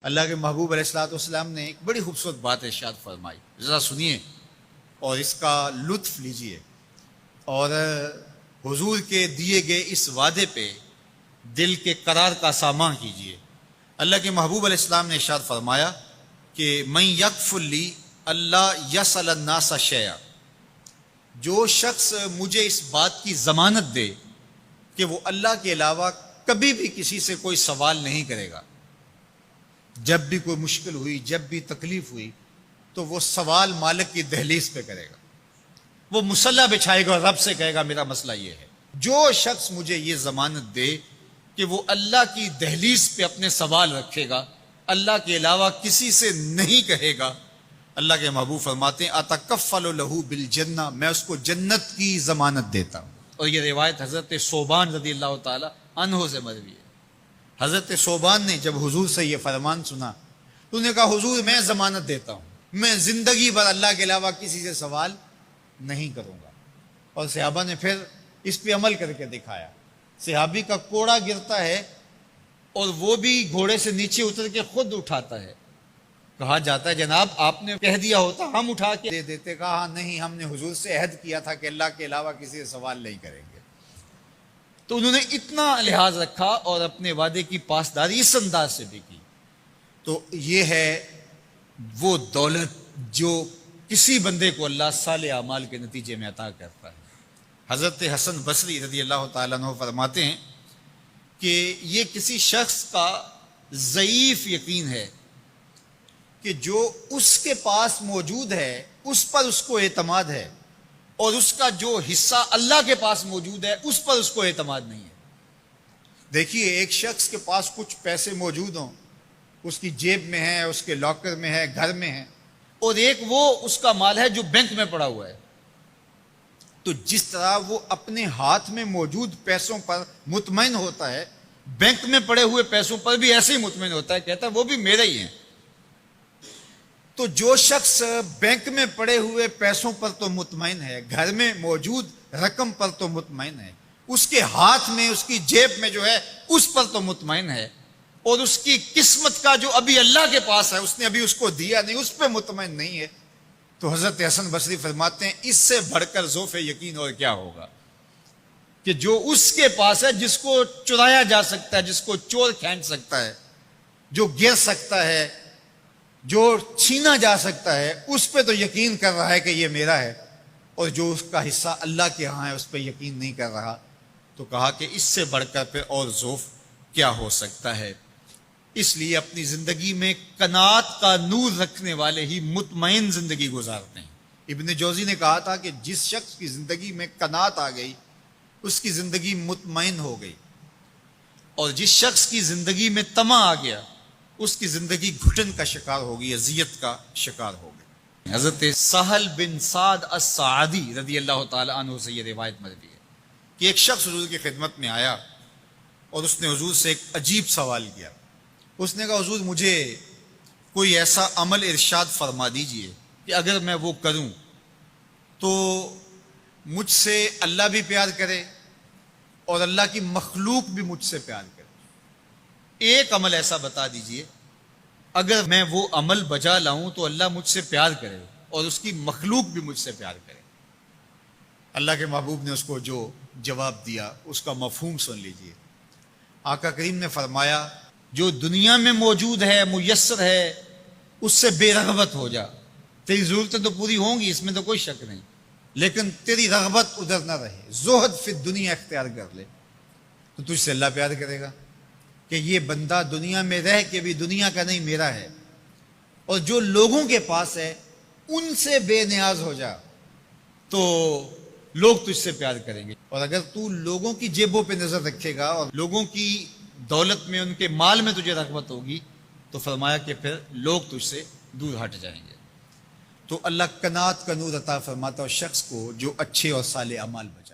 اللہ کے محبوب علیہ الصلوۃ والسلام نے ایک بڑی خوبصورت بات ارشاد فرمائی، ذرا سنیے اور اس کا لطف لیجئے، اور حضور کے دیے گئے اس وعدے پہ دل کے قرار کا سامان کیجئے۔ اللہ کے محبوب علیہ السلام نے ارشاد فرمایا کہ من یکفر لی اللہ یسأل الناس شیئا، جو شخص مجھے اس بات کی ضمانت دے کہ وہ اللہ کے علاوہ کبھی بھی کسی سے کوئی سوال نہیں کرے گا، جب بھی کوئی مشکل ہوئی، جب بھی تکلیف ہوئی تو وہ سوال مالک کی دہلیز پہ کرے گا، وہ مصلی بچھائے گا اور رب سے کہے گا میرا مسئلہ یہ ہے۔ جو شخص مجھے یہ ضمانت دے کہ وہ اللہ کی دہلیز پہ اپنے سوال رکھے گا، اللہ کے علاوہ کسی سے نہیں کہے گا، اللہ کے محبوب فرماتے ہیں اتکفل لہ بالجنہ، میں اس کو جنت کی ضمانت دیتا ہوں۔ اور یہ روایت حضرت ثوبان رضی اللہ تعالی عنہ سے مروی ہے۔ حضرت ثوبان نے جب حضور سے یہ فرمان سنا تو انہوں نے کہا حضور میں ضمانت دیتا ہوں، میں زندگی بھر اللہ کے علاوہ کسی سے سوال نہیں کروں گا۔ اور صحابہ نے پھر اس پہ عمل کر کے دکھایا۔ صحابی کا کوڑا گرتا ہے اور وہ بھی گھوڑے سے نیچے اتر کے خود اٹھاتا ہے، کہا جاتا ہے جناب آپ نے کہہ دیا ہوتا ہم اٹھا کے دے دیتے، کہا ہاں نہیں، ہم نے حضور سے عہد کیا تھا کہ اللہ کے علاوہ کسی سے سوال نہیں کریں گے۔ تو انہوں نے اتنا لحاظ رکھا اور اپنے وعدے کی پاسداری اس انداز سے بھی کی۔ تو یہ ہے وہ دولت جو کسی بندے کو اللہ صالح اعمال کے نتیجے میں عطا کرتا ہے۔ حضرت حسن بصری رضی اللہ تعالیٰ عنہ فرماتے ہیں کہ یہ کسی شخص کا ضعیف یقین ہے کہ جو اس کے پاس موجود ہے اس پر اس کو اعتماد ہے، اور اس کا جو حصہ اللہ کے پاس موجود ہے اس پر اس کو اعتماد نہیں ہے۔ دیکھیے ایک شخص کے پاس کچھ پیسے موجود ہوں، اس کی جیب میں ہے، اس کے لاکر میں ہے، گھر میں ہے، اور ایک وہ اس کا مال ہے جو بینک میں پڑا ہوا ہے، تو جس طرح وہ اپنے ہاتھ میں موجود پیسوں پر مطمئن ہوتا ہے، بینک میں پڑے ہوئے پیسوں پر بھی ایسے ہی مطمئن ہوتا ہے، کہتا ہے وہ بھی میرے ہی ہیں۔ تو جو شخص بینک میں پڑے ہوئے پیسوں پر تو مطمئن ہے، گھر میں موجود رقم پر تو مطمئن ہے، اس کے ہاتھ میں اس کی جیب میں جو ہے اس پر تو مطمئن ہے، اور اس کی قسمت کا جو ابھی اللہ کے پاس ہے اس نے ابھی اس کو دیا نہیں، اس پہ مطمئن نہیں ہے، تو حضرت حسن بصری فرماتے ہیں اس سے بڑھ کر ذوف یقین اور کیا ہوگا کہ جو اس کے پاس ہے، جس کو چرایا جا سکتا ہے، جس کو چور کھینچ سکتا ہے، جو گر سکتا ہے، جو چھینا جا سکتا ہے، اس پہ تو یقین کر رہا ہے کہ یہ میرا ہے، اور جو اس کا حصہ اللہ کے ہاں ہے اس پہ یقین نہیں کر رہا۔ تو کہا کہ اس سے بڑھ کر پھر اور ذوف کیا ہو سکتا ہے۔ اس لیے اپنی زندگی میں قناعت کا نور رکھنے والے ہی مطمئن زندگی گزارتے ہیں۔ ابن جوزی نے کہا تھا کہ جس شخص کی زندگی میں قناعت آ گئی اس کی زندگی مطمئن ہو گئی، اور جس شخص کی زندگی میں طمع آ گیا اس کی زندگی گھٹن کا شکار ہوگی، اذیت کا شکار ہوگی۔ حضرت سہل بن سعد الساعدی رضی اللہ تعالی عنہ سے یہ روایت مروی ہے کہ ایک شخص حضور کی خدمت میں آیا اور اس نے حضور سے ایک عجیب سوال کیا۔ اس نے کہا حضور مجھے کوئی ایسا عمل ارشاد فرما دیجئے کہ اگر میں وہ کروں تو مجھ سے اللہ بھی پیار کرے اور اللہ کی مخلوق بھی مجھ سے پیار کرے، ایک عمل ایسا بتا دیجئے اگر میں وہ عمل بجا لاؤں تو اللہ مجھ سے پیار کرے اور اس کی مخلوق بھی مجھ سے پیار کرے۔ اللہ کے محبوب نے اس کو جو جواب دیا اس کا مفہوم سن لیجئے۔ آقا کریم نے فرمایا جو دنیا میں موجود ہے، میسر ہے، اس سے بے رغبت ہو جا، تیری ضرورتیں تو پوری ہوں گی، اس میں تو کوئی شک نہیں، لیکن تیری رغبت ادھر نہ رہے، زہد فی الدنیا اختیار کر لے، تو تجھ سے اللہ پیار کرے گا کہ یہ بندہ دنیا میں رہ کے بھی دنیا کا نہیں میرا ہے، اور جو لوگوں کے پاس ہے ان سے بے نیاز ہو جا تو لوگ تجھ سے پیار کریں گے، اور اگر تو لوگوں کی جیبوں پہ نظر رکھے گا اور لوگوں کی دولت میں، ان کے مال میں تجھے رغبت ہوگی تو فرمایا کہ پھر لوگ تجھ سے دور ہٹ جائیں گے۔ تو اللہ قناعت کا نور عطا فرماتا ہے شخص کو جو اچھے اور صالح اعمال بچے۔